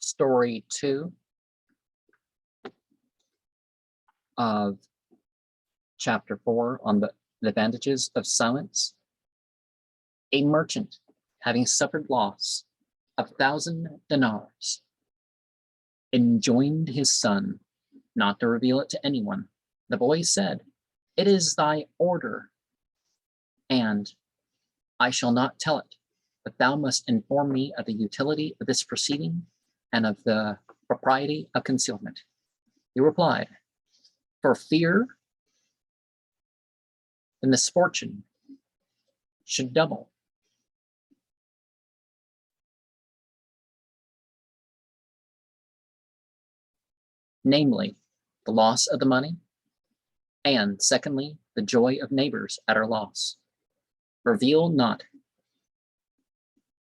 story 2 of chapter 4 on the advantages of silence. A merchant, having suffered loss of 1,000 dinars, enjoined his son not to reveal it to anyone. The boy said, "It is thy order, and I shall not tell it, but thou must inform me of the utility of this proceeding and of the propriety of concealment." He replied, "For fear the misfortune should double." Namely, the loss of the money, and secondly, the joy of neighbors at our loss. Reveal not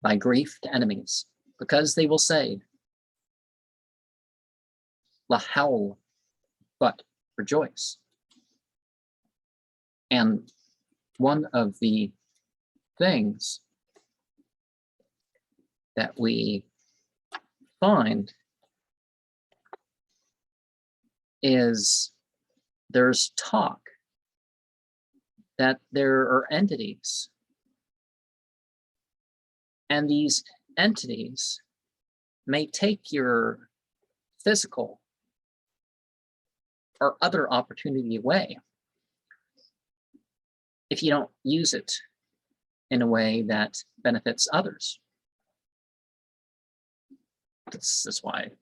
thy grief to enemies, because they will say, "La howl," but rejoice. And one of the things that we find is there's talk that there are entities, and these entities may take your physical or other opportunity away if you don't use it in a way that benefits others. This is why I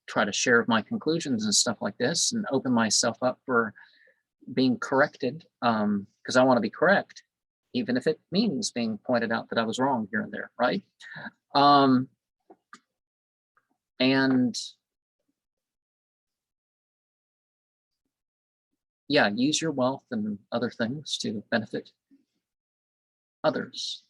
try to share my conclusions and stuff like this and open myself up for being corrected, because I want to be correct, even if it means being pointed out that I was wrong here and there, right? And yeah, use your wealth and other things to benefit others.